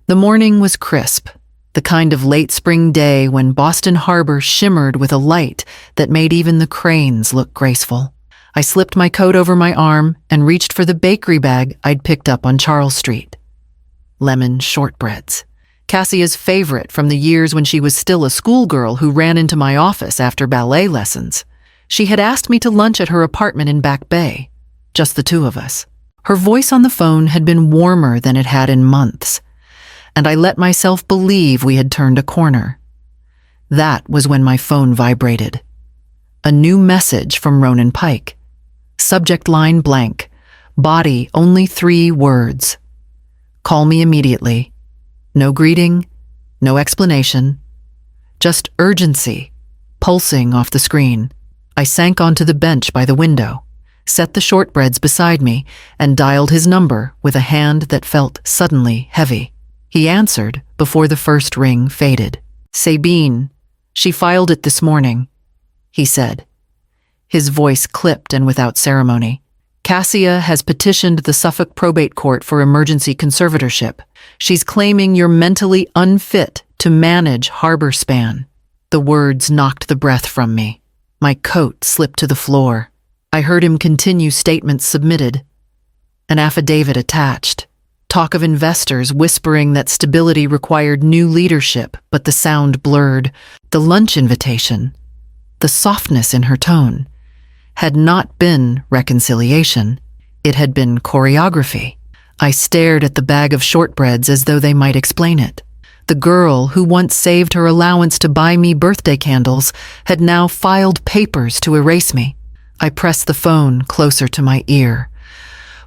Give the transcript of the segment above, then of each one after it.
The morning was crisp, the kind of late spring day when Boston Harbor shimmered with a light that made even the cranes look graceful. I slipped my coat over my arm and reached for the bakery bag I'd picked up on Charles Street. Lemon shortbreads. Cassia's favorite from the years when she was still a schoolgirl who ran into my office after ballet lessons. She had asked me to lunch at her apartment in Back Bay, just the two of us. Her voice on the phone had been warmer than it had in months, and I let myself believe we had turned a corner. That was when my phone vibrated. A new message from Ronan Pike. Subject line blank. Body only 3 words. Call me immediately. No greeting, no explanation. Just urgency, pulsing off the screen. I sank onto the bench by the window, set the shortbreads beside me, and dialed his number with a hand that felt suddenly heavy. He answered before the first ring faded. Sabine, she filed it this morning, he said. His voice clipped and without ceremony. Cassia has petitioned the Suffolk Probate Court for emergency conservatorship. She's claiming you're mentally unfit to manage harbor span. The words knocked the breath from me. My coat slipped to the floor. I heard him continue statements submitted. An affidavit attached. Talk of investors whispering that stability required new leadership, but the sound blurred. The lunch invitation, the softness in her tone, had not been reconciliation. It had been choreography. I stared at the bag of shortbreads as though they might explain it. The girl who once saved her allowance to buy me birthday candles had now filed papers to erase me. I pressed the phone closer to my ear,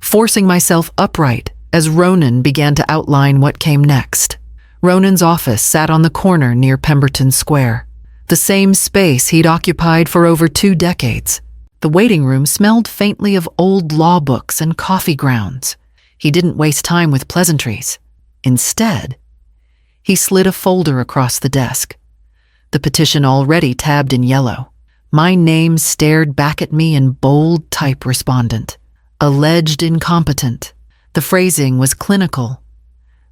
forcing myself upright as Ronan began to outline what came next. Ronan's office sat on the corner near Pemberton Square, the same space he'd occupied for over 2 decades. The waiting room smelled faintly of old law books and coffee grounds. He didn't waste time with pleasantries. Instead, he slid a folder across the desk, the petition already tabbed in yellow. My name stared back at me in bold type respondent. Alleged incompetent. The phrasing was clinical,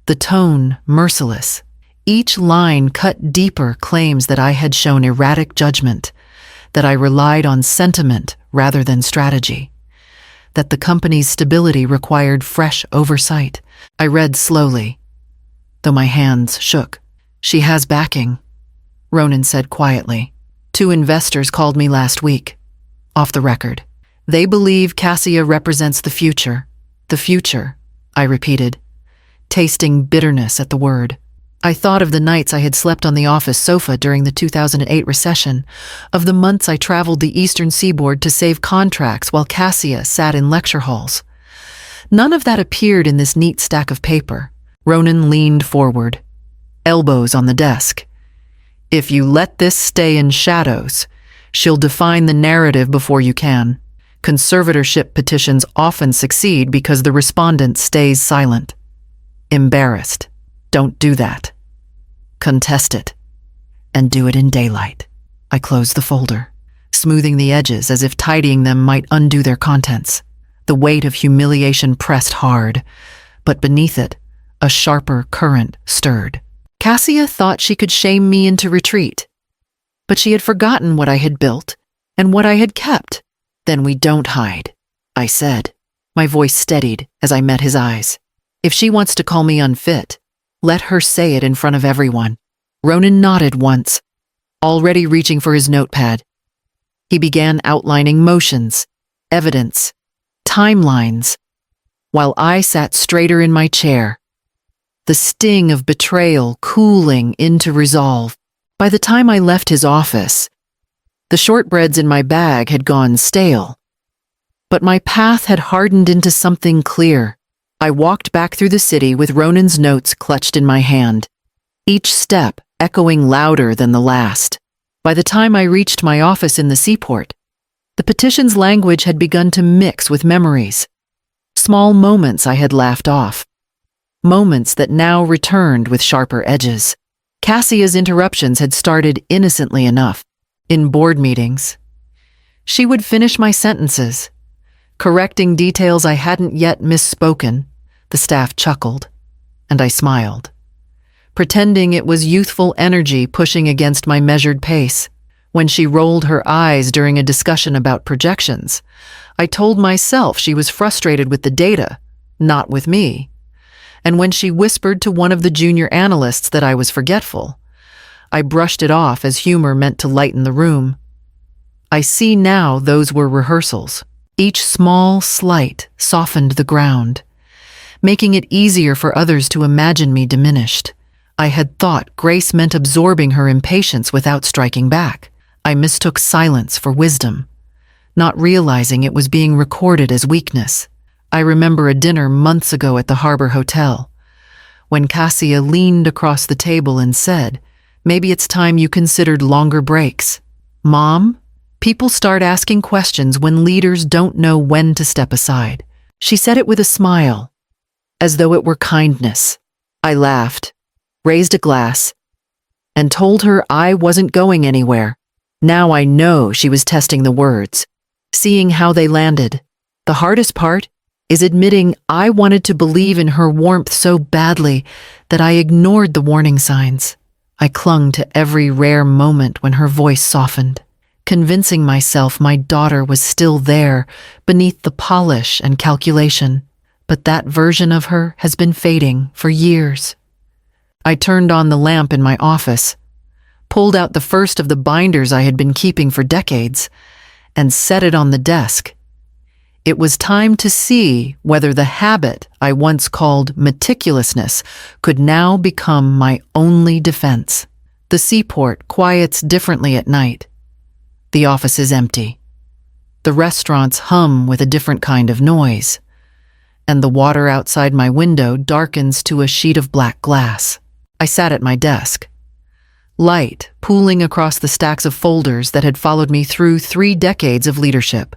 the tone merciless. Each line cut deeper claims that I had shown erratic judgment, that I relied on sentiment rather than strategy, that the company's stability required fresh oversight. I read slowly, though my hands shook. She has backing, Ronan said quietly. 2 investors called me last week, off the record. They believe Cassia represents the future. The future, I repeated, tasting bitterness at the word. I thought of the nights I had slept on the office sofa during the 2008 recession, of the months I traveled the eastern seaboard to save contracts while Cassia sat in lecture halls. None of that appeared in this neat stack of paper. Ronan leaned forward, elbows on the desk. If you let this stay in shadows, she'll define the narrative before you can. Conservatorship petitions often succeed because the respondent stays silent. Embarrassed. Don't do that. Contest it. And do it in daylight. I closed the folder, smoothing the edges as if tidying them might undo their contents. The weight of humiliation pressed hard, but beneath it, a sharper current stirred. Cassia thought she could shame me into retreat, but she had forgotten what I had built and what I had kept. Then we don't hide, I said. My voice steadied as I met his eyes. If she wants to call me unfit, let her say it in front of everyone. Ronan nodded once, already reaching for his notepad. He began outlining motions, evidence, timelines, while I sat straighter in my chair, the sting of betrayal cooling into resolve. By the time I left his office, the shortbreads in my bag had gone stale, but my path had hardened into something clear. I walked back through the city with Ronan's notes clutched in my hand, each step echoing louder than the last. By the time I reached my office in the seaport, the petition's language had begun to mix with memories, small moments I had laughed off, moments that now returned with sharper edges. Cassia's interruptions had started innocently enough. In board meetings, she would finish my sentences, correcting details I hadn't yet misspoken. The staff chuckled, and I smiled. pretending it was youthful energy pushing against my measured pace. When she rolled her eyes during a discussion about projections, I told myself she was frustrated with the data, not with me. And when she whispered to one of the junior analysts that I was forgetful, I brushed it off as humor meant to lighten the room. I see now those were rehearsals. Each small slight softened the ground, making it easier for others to imagine me diminished. I had thought grace meant absorbing her impatience without striking back. I mistook silence for wisdom, not realizing it was being recorded as weakness. I remember a dinner months ago at the Harbor Hotel, when Cassia leaned across the table and said, "Maybe it's time you considered longer breaks." "Mom, people start asking questions when leaders don't know when to step aside." She said it with a smile, as though it were kindness. I laughed, raised a glass, and told her I wasn't going anywhere. Now I know she was testing the words, seeing how they landed. The hardest part is admitting I wanted to believe in her warmth so badly that I ignored the warning signs. I clung to every rare moment when her voice softened, convincing myself my daughter was still there beneath the polish and calculation. But that version of her has been fading for years. I turned on the lamp in my office, pulled out the first of the binders I had been keeping for decades, and set it on the desk. It was time to see whether the habit I once called meticulousness could now become my only defense. The seaport quiets differently at night. The office is empty. The restaurants hum with a different kind of noise, and the water outside my window darkens to a sheet of black glass. I sat at my desk, light pooling across the stacks of folders that had followed me through 3 decades of leadership.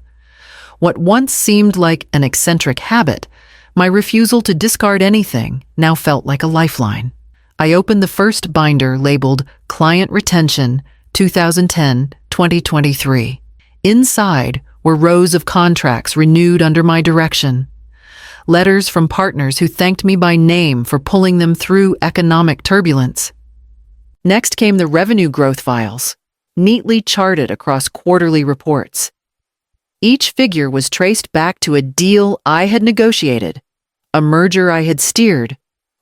What once seemed like an eccentric habit, my refusal to discard anything, now felt like a lifeline. I opened the first binder labeled Client Retention 2010-2023. Inside were rows of contracts renewed under my direction, letters from partners who thanked me by name for pulling them through economic turbulence. Next came the revenue growth files, neatly charted across quarterly reports. Each figure was traced back to a deal I had negotiated, a merger I had steered,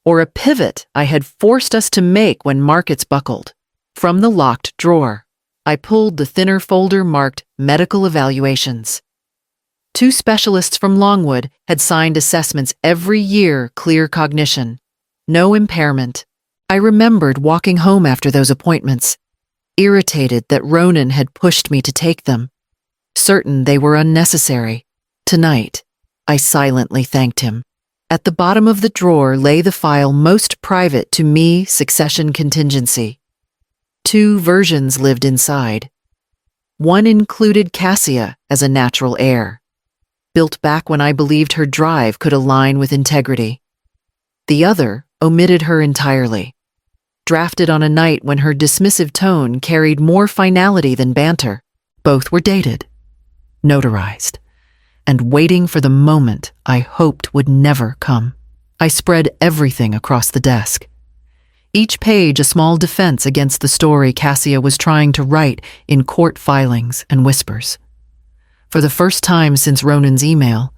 or a pivot I had forced us to make when markets buckled. From the locked drawer, I pulled the thinner folder marked Medical Evaluations. 2 specialists from Longwood had signed assessments every year, clear cognition, no impairment. I remembered walking home after those appointments, irritated that Ronan had pushed me to take them, certain they were unnecessary. Tonight, I silently thanked him. At the bottom of the drawer lay the file most private to me, Succession Contingency. 2 versions lived inside. One included Cassia as a natural heir, built back when I believed her drive could align with integrity. The other omitted her entirely, drafted on a night when her dismissive tone carried more finality than banter. Both were dated, notarized, and waiting for the moment I hoped would never come. I spread everything across the desk, each page a small defense against the story Cassia was trying to write in court filings and whispers. For the first time since Ronan's email,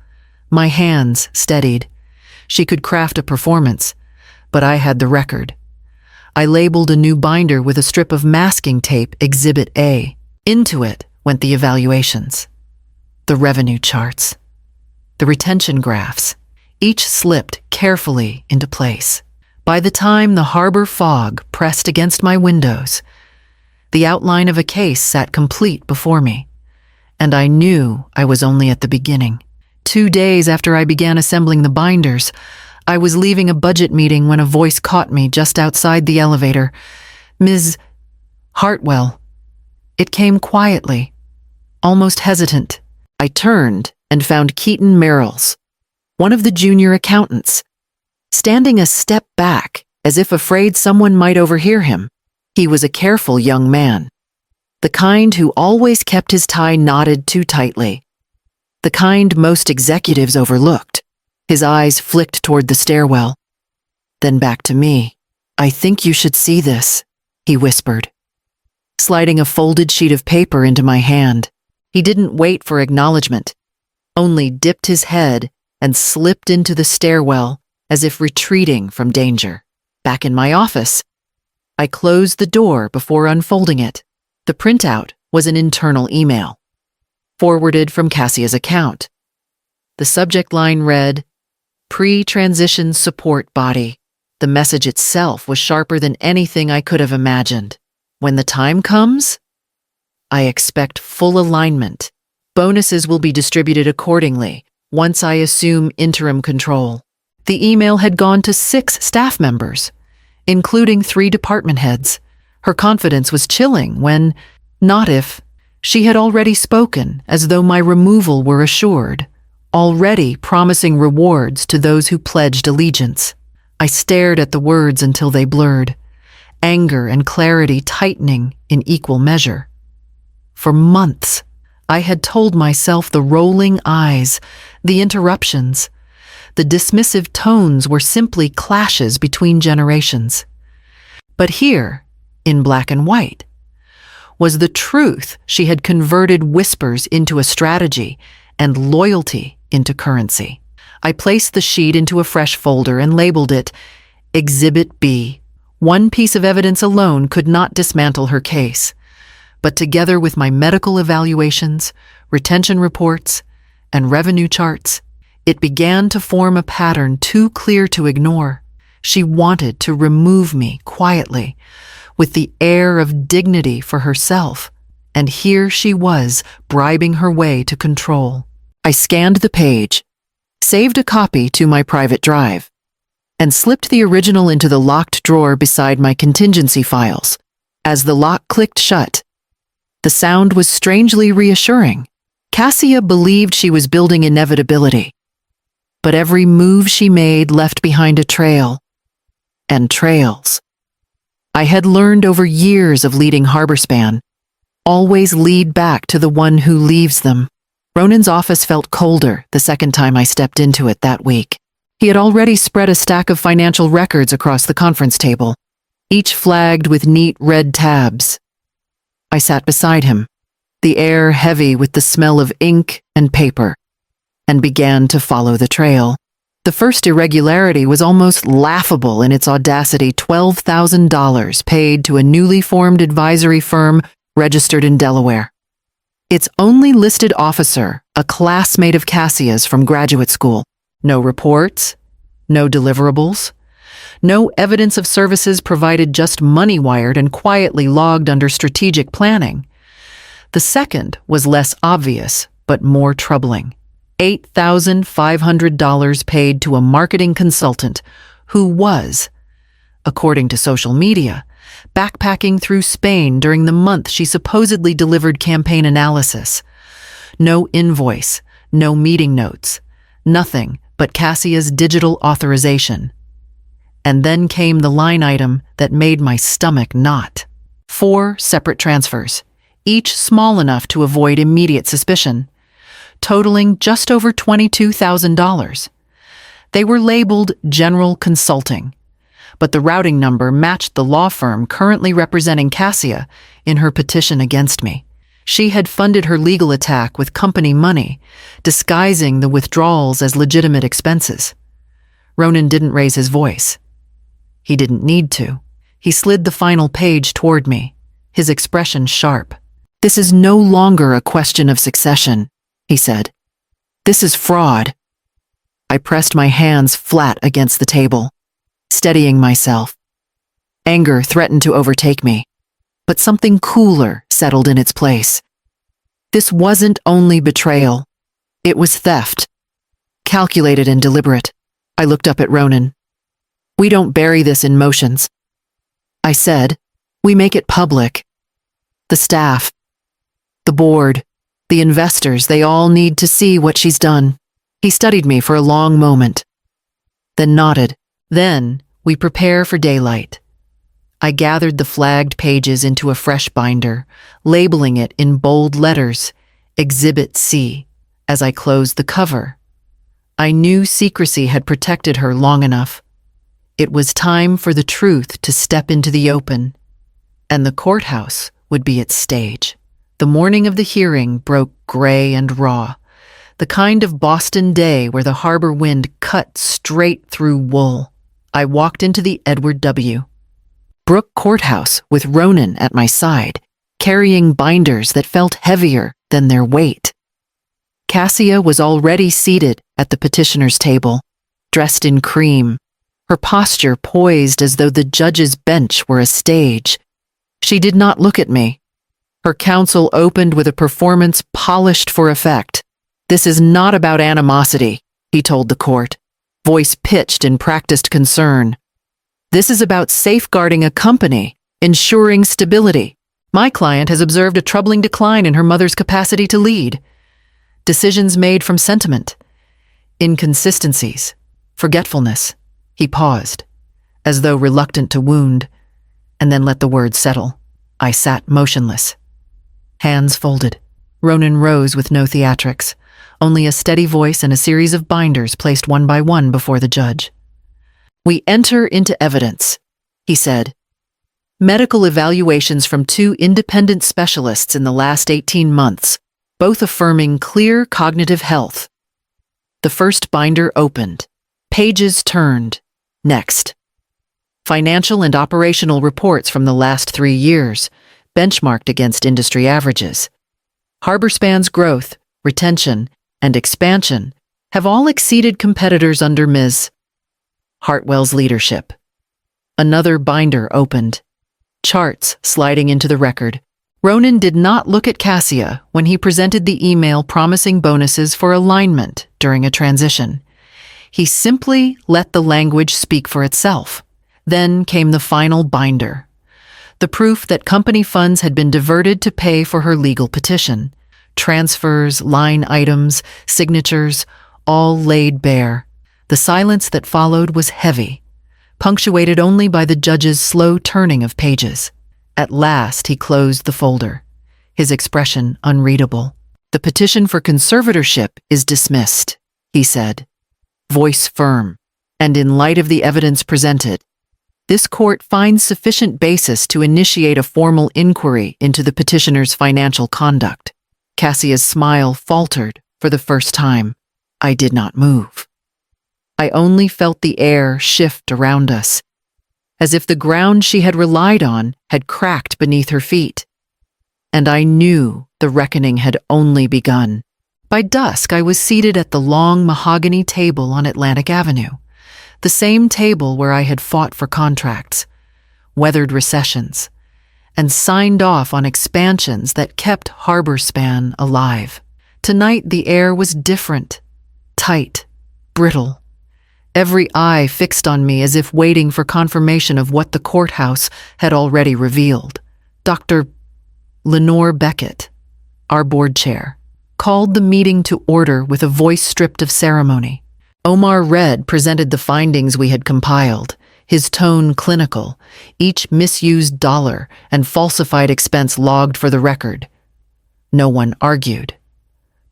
my hands steadied. She could craft a performance, but I had the record. I labeled a new binder with a strip of masking tape, Exhibit A. Into it went the evaluations, the revenue charts, the retention graphs, each slipped carefully into place. By the time the harbor fog pressed against my windows, the outline of a case sat complete before me, and I knew I was only at the beginning. 2 days after I began assembling the binders, I was leaving a budget meeting when a voice caught me just outside the elevator. "Ms. Hartwell." It came quietly, almost hesitant. I turned and found Keaton Merrills, one of the junior accountants, standing a step back as if afraid someone might overhear him. He was a careful young man, the kind who always kept his tie knotted too tightly, the kind most executives overlooked. His eyes flicked toward the stairwell, then back to me. "I think you should see this," he whispered, sliding a folded sheet of paper into my hand. He didn't wait for acknowledgement, only dipped his head and slipped into the stairwell as if retreating from danger. Back in my office, I closed the door before unfolding it. The printout was an internal email, forwarded from Cassia's account. The subject line read, "Pre-transition support body." The message itself was sharper than anything I could have imagined. "When the time comes, I expect full alignment. Bonuses will be distributed accordingly once I assume interim control." The email had gone to 6 staff members, including 3 department heads. Her confidence was chilling when, not if, she had already spoken as though my removal were assured, already promising rewards to those who pledged allegiance. I stared at the words until they blurred, anger and clarity tightening in equal measure. For months, I had told myself the rolling eyes, the interruptions, the dismissive tones were simply clashes between generations. But here, in black and white, was the truth. She had converted whispers into a strategy and loyalty into currency. I placed the sheet into a fresh folder and labeled it Exhibit B. One piece of evidence alone could not dismantle her case, but together with my medical evaluations, retention reports, and revenue charts, it began to form a pattern too clear to ignore. She wanted to remove me quietly, with the air of dignity for herself, and here she was bribing her way to control. I scanned the page, saved a copy to my private drive, and slipped the original into the locked drawer beside my contingency files. As the lock clicked shut, the sound was strangely reassuring. Cassia believed she was building inevitability, but every move she made left behind a trail, and trails. I had learned over years of leading Harborspan, always lead back to the one who leaves them. Ronan's office felt colder the second time I stepped into it that week. He had already spread a stack of financial records across the conference table, each flagged with neat red tabs. I sat beside him, the air heavy with the smell of ink and paper, and began to follow the trail. The first irregularity was almost laughable in its audacity: $12,000 paid to a newly formed advisory firm registered in Delaware. Its only listed officer, a classmate of Cassia's from graduate school. No reports, no deliverables, no evidence of services provided, just money wired and quietly logged under strategic planning. The second was less obvious, but more troubling. $8,500 paid to a marketing consultant who was, according to social media, backpacking through Spain during the month she supposedly delivered campaign analysis. No invoice, no meeting notes, nothing but Cassia's digital authorization. And then came the line item that made my stomach knot. 4 separate transfers, each small enough to avoid immediate suspicion, totaling just over $22,000. They were labeled General Consulting, but the routing number matched the law firm currently representing Cassia in her petition against me. She had funded her legal attack with company money, disguising the withdrawals as legitimate expenses. Ronan didn't raise his voice. He didn't need to. He slid the final page toward me, his expression sharp. "This is no longer a question of succession," he said. "This is fraud." I pressed my hands flat against the table, steadying myself. Anger threatened to overtake me, but something cooler settled in its place. This wasn't only betrayal. It was theft, calculated and deliberate. I looked up at Ronan. "We don't bury this in motions," I said. "We make it public. The staff, the board, the investors, they all need to see what she's done." He studied me for a long moment, then nodded. "Then we prepare for daylight." I gathered the flagged pages into a fresh binder, labeling it in bold letters, Exhibit C, as I closed the cover. I knew secrecy had protected her long enough. It was time for the truth to step into the open, and the courthouse would be its stage. The morning of the hearing broke gray and raw, the kind of Boston day where the harbor wind cut straight through wool. I walked into the Edward W. Brooke Courthouse with Ronan at my side, carrying binders that felt heavier than their weight. Cassia was already seated at the petitioner's table, dressed in cream, her posture poised as though the judge's bench were a stage. She did not look at me. Her counsel opened with a performance polished for effect. "This is not about animosity," he told the court, voice pitched in practiced concern. "This is about safeguarding a company, ensuring stability. My client has observed a troubling decline in her mother's capacity to lead. Decisions made from sentiment, inconsistencies, forgetfulness." He paused, as though reluctant to wound, and then let the words settle. I sat motionless, hands folded. Ronan rose with no theatrics, only a steady voice and a series of binders placed one by one before the judge. "We enter into evidence," he said. "Medical evaluations from 2 independent specialists in the last 18 months, both affirming clear cognitive health." The first binder opened. Pages turned. Next. Financial and operational reports from the last 3 years, benchmarked against industry averages. HarborSpan's growth, retention, and expansion have all exceeded competitors under Ms. Hartwell's leadership. Another binder opened. Charts sliding into the record. Ronan did not look at Cassia when he presented the email promising bonuses for alignment during a transition. He simply let the language speak for itself. Then came the final binder. The proof that company funds had been diverted to pay for her legal petition. Transfers, line items, signatures, all laid bare. The silence that followed was heavy, punctuated only by the judge's slow turning of pages. At last he closed the folder, his expression unreadable. "The petition for conservatorship is dismissed," he said, voice firm, "and in light of the evidence presented, this court finds sufficient basis to initiate a formal inquiry into the petitioner's financial conduct." Cassia's smile faltered for the first time. I did not move. I only felt the air shift around us, as if the ground she had relied on had cracked beneath her feet. And I knew the reckoning had only begun. By dusk, I was seated at the long mahogany table on Atlantic Avenue, the same table where I had fought for contracts, weathered recessions, and signed off on expansions that kept HarborSpan alive. Tonight, the air was different, tight, brittle. Every eye fixed on me as if waiting for confirmation of what the courthouse had already revealed. Dr. Lenore Beckett, our board chair, called the meeting to order with a voice stripped of ceremony. Omar Red presented the findings we had compiled, his tone clinical, each misused dollar and falsified expense logged for the record. No one argued.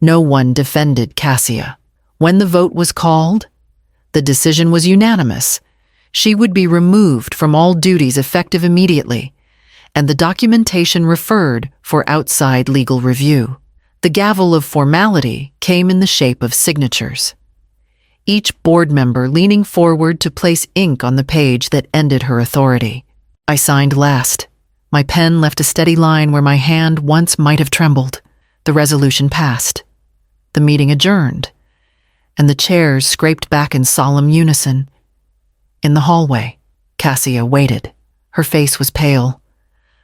No one defended Cassia. When the vote was called, the decision was unanimous. She would be removed from all duties effective immediately, and the documentation referred for outside legal review. The gavel of formality came in the shape of signatures, each board member leaning forward to place ink on the page that ended her authority. I signed last. My pen left a steady line where my hand once might have trembled. The resolution passed. The meeting adjourned, and the chairs scraped back in solemn unison. In the hallway, Cassia waited. Her face was pale,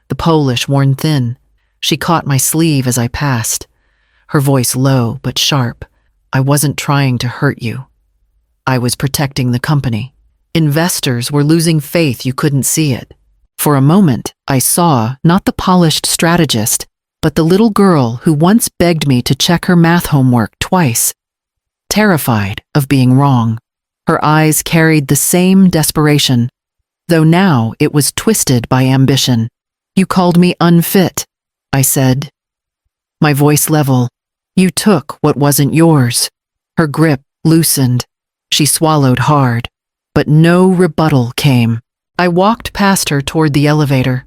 the Polish worn thin. She caught my sleeve as I passed, her voice low but sharp. "I wasn't trying to hurt you. I was protecting the company. Investors were losing faith you couldn't see it." For a moment, I saw not the polished strategist, but the little girl who once begged me to check her math homework twice, terrified of being wrong. Her eyes carried the same desperation, though now it was twisted by ambition. "You called me unfit," I said, my voice level. "You took what wasn't yours." Her grip loosened. She swallowed hard. but no rebuttal came. I walked past her toward the elevator,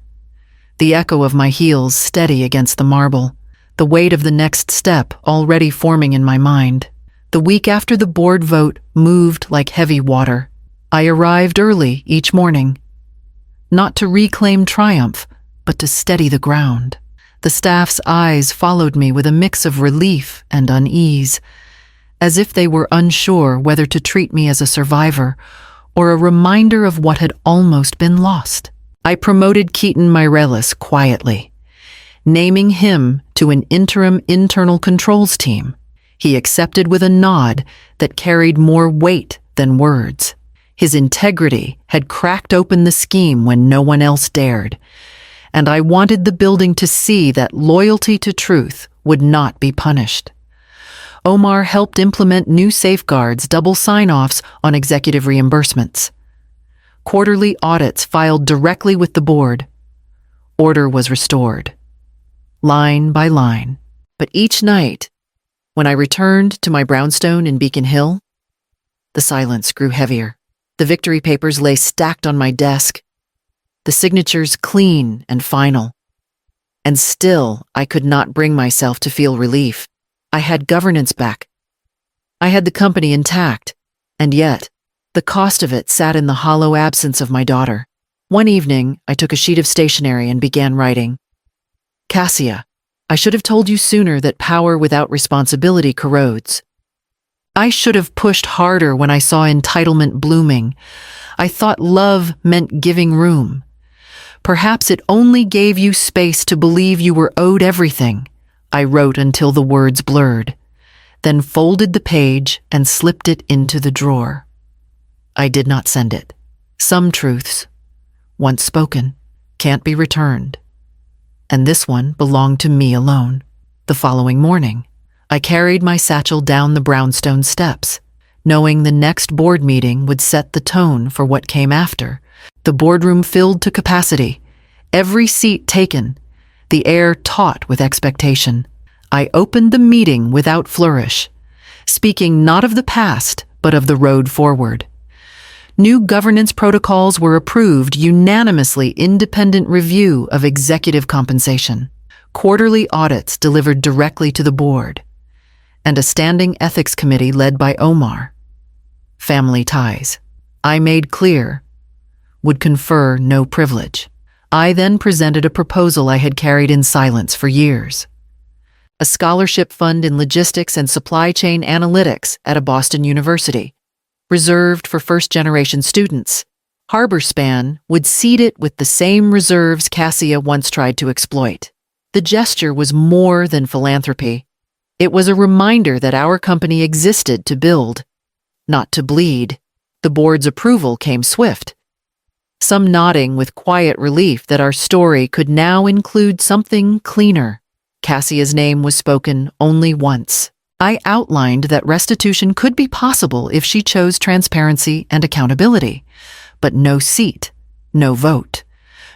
the echo of my heels steady against the marble, the weight of the next step already forming in my mind. The week after the board vote moved like heavy water. I arrived early each morning, not to reclaim triumph, but to steady the ground. The staff's eyes followed me with a mix of relief and unease, as if they were unsure whether to treat me as a survivor or a reminder of what had almost been lost. I promoted Keaton Mireles quietly, naming him to an interim internal controls team. He accepted with a nod that carried more weight than words. His integrity had cracked open the scheme when no one else dared, and I wanted the building to see that loyalty to truth would not be punished. Omar helped implement new safeguards, double sign-offs on executive reimbursements. Quarterly audits filed directly with the board. Order was restored, line by line. But each night, when I returned to my brownstone in Beacon Hill, the silence grew heavier. The victory papers lay stacked on my desk, the signatures clean and final. And still, I could not bring myself to feel relief. I had governance back. I had the company intact, and yet, the cost of it sat in the hollow absence of my daughter. One evening, I took a sheet of stationery and began writing. Cassia, I should have told you sooner that power without responsibility corrodes. I should have pushed harder when I saw entitlement blooming. I thought love meant giving room. Perhaps it only gave you space to believe you were owed everything. I wrote until the words blurred, then folded the page and slipped it into the drawer. I did not send it. Some truths, once spoken, can't be returned. And this one belonged to me alone. The following morning, I carried my satchel down the brownstone steps, knowing the next board meeting would set the tone for what came after. The boardroom filled to capacity, every seat taken, the air taut with expectation. I opened the meeting without flourish, speaking not of the past, but of the road forward. New governance protocols were approved, unanimously independent review of executive compensation, quarterly audits delivered directly to the board, and a standing ethics committee led by Omar. Family ties, I made clear, would confer no privilege. I then presented a proposal I had carried in silence for years. A scholarship fund in logistics and supply chain analytics at a Boston university, reserved for first-generation students. HarborSpan would seed it with the same reserves Cassia once tried to exploit. The gesture was more than philanthropy. It was a reminder that our company existed to build, not to bleed. The board's approval came swift, some nodding with quiet relief that our story could now include something cleaner. Cassia's name was spoken only once. I outlined that restitution could be possible if she chose transparency and accountability, but no seat, no vote.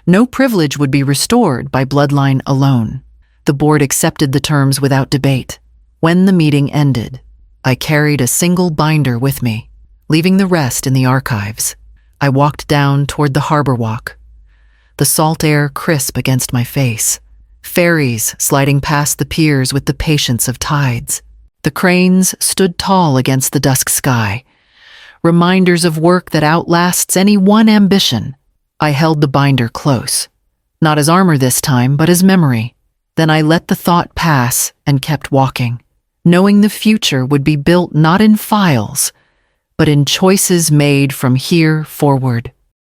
No privilege would be restored by bloodline alone. The board accepted the terms without debate. When the meeting ended, I carried a single binder with me, leaving the rest in the archives. I walked down toward the harbor walk, the salt air crisp against my face, ferries sliding past the piers with the patience of tides. The cranes stood tall against the dusk sky, reminders of work that outlasts any one ambition. I held the binder close, not as armor this time, but as memory. Then I let the thought pass and kept walking, knowing the future would be built not in files, but in choices made from here forward.